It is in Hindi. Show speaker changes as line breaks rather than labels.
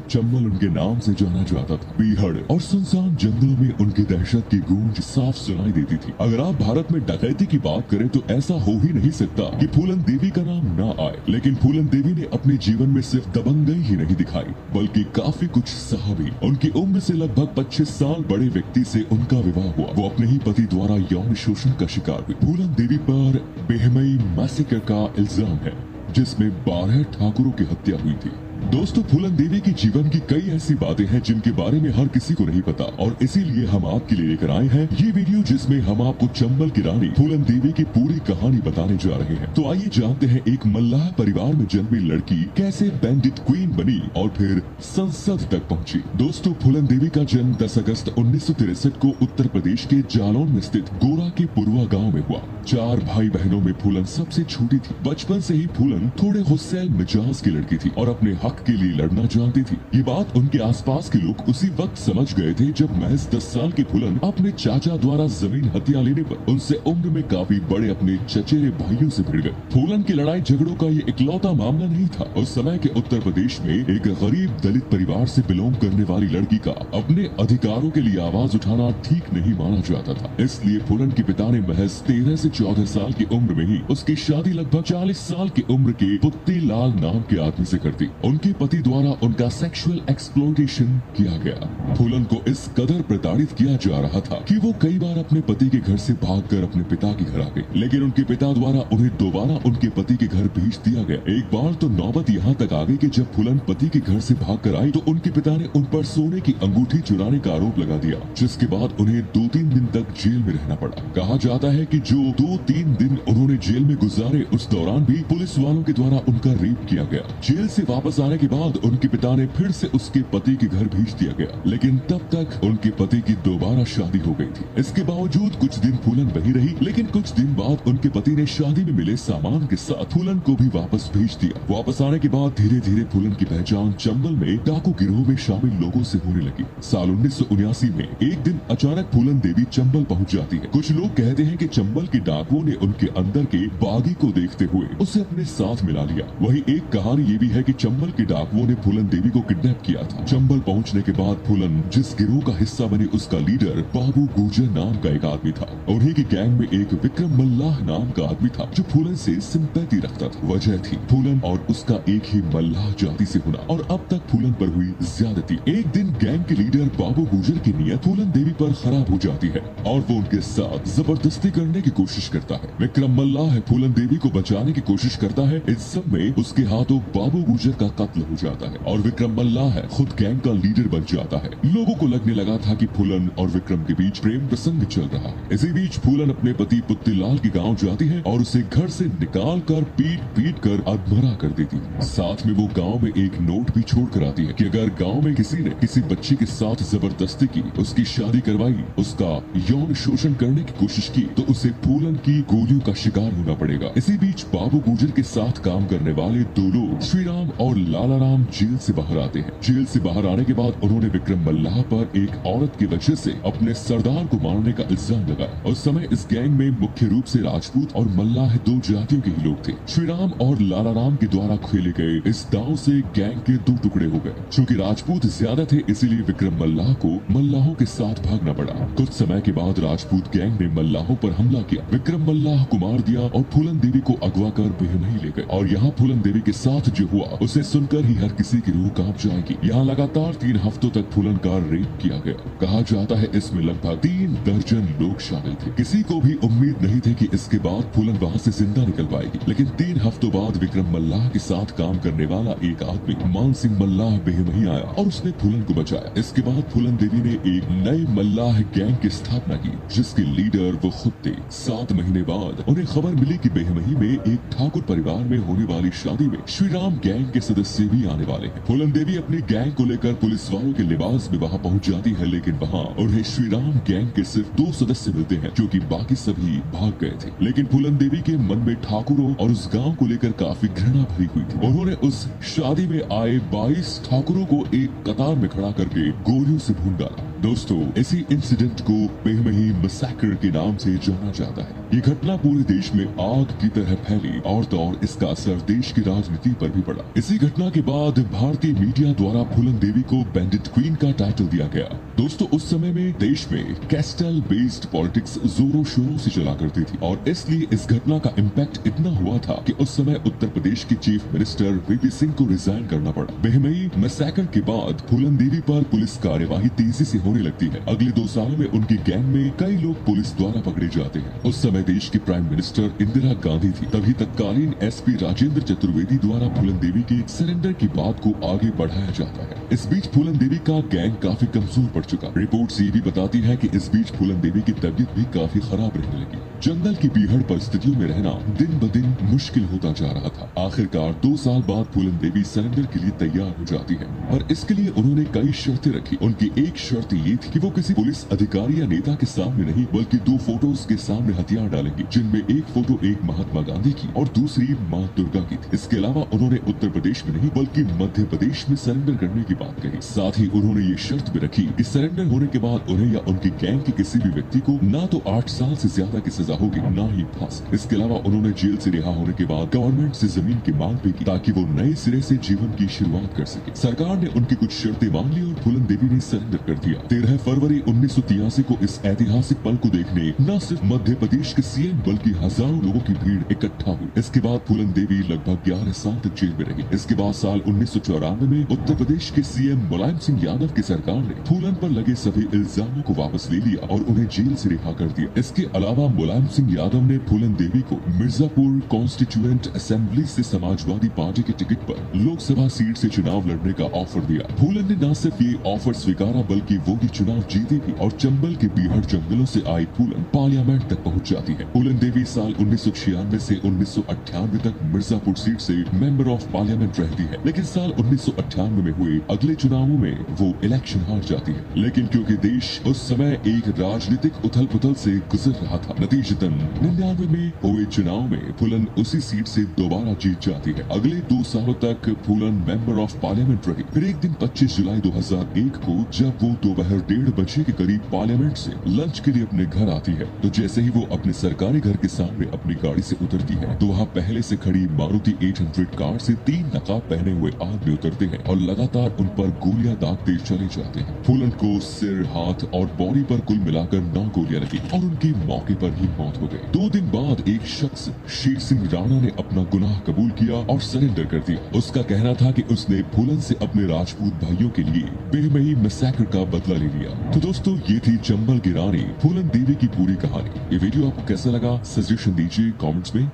चंबल उनके नाम से जाना जाता था। बीहड़ और सुनसान जंगलों में उनकी दहशत की गूंज साफ सुनाई देती थी। अगर आप भारत में डकैती की बात करें तो ऐसा हो ही नहीं सकता कि फूलन देवी का नाम ना आए। लेकिन फूलन देवी ने अपने जीवन में सिर्फ दबंगई ही नहीं दिखाई, बल्कि काफी कुछ सहा भी। उनकी उम्र से लगभग 25 साल बड़े व्यक्ति से उनका विवाह हुआ। वो अपने ही पति द्वारा यौन शोषण का शिकार हुई। फूलन देवी पर बेहमई मैसेकर का इल्जाम है, जिसमें 12 ठाकुरों की हत्या हुई थी। दोस्तों, फूलन देवी की जीवन की कई ऐसी बातें हैं जिनके बारे में हर किसी को नहीं पता, और इसीलिए हम आपके लिए लेकर आए हैं ये वीडियो, जिसमें हम आपको चंबल की रानी फूलन देवी की पूरी कहानी बताने जा रहे हैं। तो आइए जानते हैं एक मल्लाह परिवार में जन्मी लड़की कैसे बैंडिट क्वीन बनी और फिर संसद तक पहुंची। दोस्तों, फूलन देवी का जन्म 10 अगस्त 1963 को उत्तर प्रदेश के जालौन में स्थित गोरा के पुरवा गाँव में हुआ। 4 भाई बहनों में फूलन सबसे छोटी थी। बचपन से ही फूलन थोड़े गुस्सैल मिजाज की लड़की थी और अपने हक के लिए लड़ना जानती थी। ये बात उनके आसपास के लोग उसी वक्त समझ गए थे जब महज 10 साल की फूलन अपने चाचा द्वारा जमीन हथिया लेने पर उनसे उम्र में काफी बड़े अपने चचेरे भाइयों से भिड़ गए। फूलन की लड़ाई झगड़ों का ये इकलौता मामला नहीं था। उस समय के उत्तर प्रदेश में एक गरीब दलित परिवार से बिलोंग करने वाली लड़की का अपने अधिकारों के लिए आवाज उठाना ठीक नहीं माना जाता था। इसलिए फूलन के पिता ने महज 13 से 14 साल की उम्र में ही उसकी शादी लगभग 40 साल की उम्र के पुत्ती लाल नाम के आदमी से कर दी। उनके पति द्वारा उनका सेक्सुअल एक्सप्लॉयटेशन किया गया। फूलन को इस कदर प्रताड़ित किया जा रहा था कि वो कई बार अपने पति के घर से भागकर अपने पिता के घर आ गई, लेकिन उनके पिता द्वारा उन्हें दोबारा उनके पति के घर भेज दिया गया। एक बार तो नौबत यहाँ तक आ गई कि जब फूलन पति के घर से भागकर आई तो उनके पिता ने उन पर सोने की अंगूठी चुराने का आरोप लगा दिया, जिसके बाद उन्हें 2-3 दिन तक जेल में रहना पड़ा। कहा जाता है कि जो 2-3 दिन उन्होंने जेल में गुजारे, उस दौरान भी पुलिस वालों के द्वारा उनका रेप किया गया। जेल से वापस आने के बाद उनके पिता ने फिर से उसके पति के घर भेज दिया गया, लेकिन तब तक उनके पति की दोबारा शादी हो गई थी। इसके बावजूद कुछ दिन फूलन वहीं रही, लेकिन कुछ दिन बाद उनके पति ने शादी में मिले सामान के साथ फूलन को भी वापस भेज दिया। वापस आने के बाद धीरे धीरे फूलन की पहचान चंबल में डाकू गिरोह में शामिल लोगों से होने लगी। साल 1979 में एक दिन अचानक फूलन देवी चंबल पहुंच जाती है। कुछ लोग कहते हैं कि चंबल के डाकुओं ने उनके अंदर के बागी को देखते हुए उसे अपने साथ मिला लिया। वहीं एक कहानी ये भी है कि चंबल के डाकुओं ने फूलन देवी को किडनैप किया था। चंबल पहुंचने के बाद फूलन जिस गिरोह का हिस्सा बनी, उसका लीडर बाबू गुर्जर नाम का एक आदमी था। उन्हीं की गैंग में एक विक्रम मल्लाह नाम का आदमी था जो फूलन से सिंपैथी रखता था। वजह थी फूलन और उसका एक ही मल्लाह जाति से होना और अब तक फूलन पर हुई ज्यादती। एक दिन गैंग के लीडर बाबू गुर्जर की नीयत फूलन देवी पर खराब हो जाती है और वो उनके साथ जबरदस्ती करने की कोशिश करता है। विक्रम मल्लाह फूलन देवी को बचाने की कोशिश करता है। इस सब में उसके हाथों बाबू गुर्जर का कत्ल हो जाता है और विक्रम मल्लाह खुद गैंग का लीडर बन जाता है। लोगों को लगने लगा था कि फूलन और विक्रम के बीच प्रेम प्रसंग चल रहा है। इसी बीच फूलन अपने पति पुत्तीलाल के गांव जाती है और उसे घर से निकाल कर पीट कर अधमरा कर देती है। साथ में वो गांव में एक नोट भी छोड़ कर आती है कि अगर गांव में किसी ने किसी बच्ची के साथ जबरदस्ती की, उसकी शादी करवाई, उसका यौन शोषण करने की कोशिश की, तो उसे फूलन की गोलियों का शिकार होना पड़ेगा। इसी बीच बाबू गुर्जर के साथ काम करने वाले 2 लोग श्रीराम और लालाराम जेल से बाहर आते हैं। जेल से बाहर आने के बाद उन्होंने विक्रम मल्लाह पर एक औरत की वजह से अपने सरदार को मारने का इल्जाम लगाया। उस समय इस गैंग में मुख्य रूप से राजपूत और मल्लाह 2 जातियों के ही लोग थे। श्रीराम और लालाराम के द्वारा खेले गए इस दांव से गैंग के 2 टुकड़े हो गए। चूँकि राजपूत ज्यादा थे, इसीलिए विक्रम मल्लाह को मल्लाहों के साथ भागना पड़ा। कुछ समय के बाद राजपूत गैंग ने मल्लाहों पर हमला किया। विक्रम मल्लाह को मार दिया और फूलन देवी को अगवा कर बेहमही ले गए। और यहाँ फूलन देवी के साथ जो हुआ उसे सुनकर ही हर किसी की रूह कांप जाएगी। यहाँ लगातार 3 हफ्तों तक फूलन का रेप किया गया। कहा जाता है इसमें लगभग 3 दर्जन लोग शामिल थे। किसी को भी उम्मीद नहीं थी कि इसके बाद फूलन वहाँ से जिंदा निकल पाएगी, लेकिन 3 हफ्तों बाद विक्रम मल्लाह के साथ काम करने वाला एक आदमी मान सिंह मल्लाह बेहमही आया और उसने फूलन को बचाया। इसके बाद फूलन देवी ने एक नए मल्लाह गैंग की स्थापना की, जिसके लीडर वो खुद थे। 7 महीने बाद उन्हें खबर मिली कि बेहमही में एक ठाकुर परिवार में होने वाली शादी में श्रीराम गैंग के सदस्य भी आने वाले हैं। फूलन देवी अपनी गैंग को लेकर पुलिस वालों के लिबास में वहाँ पहुँच जाती है, लेकिन वहाँ उन्हें श्रीराम गैंग के सिर्फ 2 सदस्य मिलते हैं, जो कि बाकी सभी भाग गए थे। लेकिन फूलन देवी के मन में ठाकुरों और उस गांव को लेकर काफी घृणा भरी हुई थी। उन्होंने उस शादी में आए 22 ठाकुरों को एक कतार में खड़ा करके गोलियों से भून डाला। दोस्तों, इसी इंसिडेंट को बेहमही मैसेकर के नाम से जाना जाता है। ये घटना पूरे देश में आग की तरह फैली और तो और इसका असर देश की राजनीति पर भी पड़ा। इसी घटना के बाद भारतीय मीडिया द्वारा फूलन देवी को बैंडिट क्वीन का टाइटल दिया गया। दोस्तों, उस समय में देश में कैस्टल बेस्ड पॉलिटिक्स जोरों शोरों से चला करती थी और इसलिए इस घटना का इम्पैक्ट इतना हुआ था कि उस समय उत्तर प्रदेश के चीफ मिनिस्टर वीपी सिंह को रिजाइन करना पड़ा। बेहमई मैसेकर के बाद फूलन देवी पर पुलिस कार्यवाही तेजी से होने लगती है। अगले 2 सालों में उनकी गैंग में कई लोग पुलिस द्वारा पकड़े जाते हैं। उस समय देश की प्राइम मिनिस्टर इंदिरा गांधी थी। तभी तत्कालीन एसपी राजेंद्र चतुर्वेदी द्वारा फूलन देवी के सरेंडर की बात को आगे बढ़ाया जाता है। इस बीच फूलन देवी का गैंग काफी कमजोर पड़ चुका। रिपोर्ट्स ये भी बताती है कि इस बीच फूलन देवी की तबीयत भी काफी खराब रहने लगी। जंगल की बीहड़ परिस्थितियों में रहना दिन ब दिन मुश्किल होता जा रहा था। आखिरकार 2 साल बाद फूलन देवी सरेंडर के लिए तैयार हो जाती है और इसके लिए उन्होंने कई शर्तें रखी। उनकी एक शर्त ये थी कि वो किसी पुलिस अधिकारी या नेता के सामने नहीं बल्कि 2 फोटोज के सामने हथियार डालेंगे, जिनमें एक फोटो एक महात्मा गांधी की और दूसरी मां दुर्गा की थी। इसके अलावा उन्होंने उत्तर प्रदेश में नहीं बल्कि मध्य प्रदेश में सरेंडर करने की बात कही। साथ ही उन्होंने ये शर्त भी रखी कि सरेंडर होने के बाद उन्हें या उनकी गैंग के किसी भी व्यक्ति को ना तो 8 साल से ज्यादा की सजा होगी, ना ही फांसी। इसके अलावा उन्होंने जेल से रिहा होने के बाद गवर्नमेंट से जमीन की मांग भी की ताकि वो नए सिरे से जीवन की शुरुआत कर सके। सरकार ने उनकी कुछ शर्तें मान ली और फूलन देवी ने सरेंडर कर दिया। 13 फरवरी 1983 को इस ऐतिहासिक पल को देखने न सिर्फ मध्य प्रदेश के सीएम बल्कि हजारों लोगों की भीड़ इकट्ठा हुई। इसके बाद फूलन देवी लगभग 11 साल तक जेल में रही। इसके बाद साल 1994 में उत्तर प्रदेश के सीएम मुलायम सिंह यादव की सरकार ने फूलन पर लगे सभी इल्जामों को वापस ले लिया और उन्हें जेल से रिहा कर दिया। इसके अलावा मुलायम सिंह यादव ने फूलन देवी को मिर्जापुर कॉन्स्टिट्यूएंट असेंबली से समाजवादी पार्टी के टिकट पर लोकसभा सीट से चुनाव लड़ने का ऑफर दिया। फूलन ने न सिर्फ ये ऑफर स्वीकारा बल्कि वो भी चुनाव जीती भी और चंबल के बीहड़ जंगलों से आई फूलन पार्लियामेंट तक पहुंच जाती है। फूलन देवी साल 1996 से 1998 तक मिर्जापुर सीट से मेंबर ऑफ पार्लियामेंट रहती है, लेकिन साल 1998 में हुए अगले चुनावों में वो इलेक्शन हार जाती है। लेकिन क्योंकि देश उस समय एक राजनीतिक उथल पुथल से गुजर रहा था, नतीजतन 99 में हुए चुनाव में फूलन उसी सीट से दोबारा जीत जाती है। अगले 2 सालों तक फूलन मेंबर ऑफ पार्लियामेंट रही। फिर एक दिन 25 जुलाई 2001 को जब वो दोपहर 1:30 बजे के करीब पार्लियामेंट से लंच के लिए अपने घर आती है, तो जैसे ही वो अपने सरकारी घर के सामने अपनी गाड़ी से उतरती है तो वहाँ पहले से खड़ी मारुति 800 कार से 3 नकाब पहने हुए आदमी उतरते हैं और लगातार उन पर गोलियां दागते चले जाते हैं। फूलन को सिर, हाथ और बॉडी पर कुल मिलाकर 9 गोलियां लगी और उनकी मौके पर ही मौत हो गई। 2 दिन बाद एक शख्स शेर सिंह राणा ने अपना गुनाह कबूल किया और सरेंडर कर दिया। उसका कहना था कि उसने फूलन से अपने राजपूत भाइयों के लिए बेरमही मैसेकर का बदला ले लिया। तो दोस्तों, ये थी चंबल की रानी फूलन देवी की पूरी कहानी। ये वीडियो आपको कैसा लगा सजेशन दीजिए कमेंट्स में।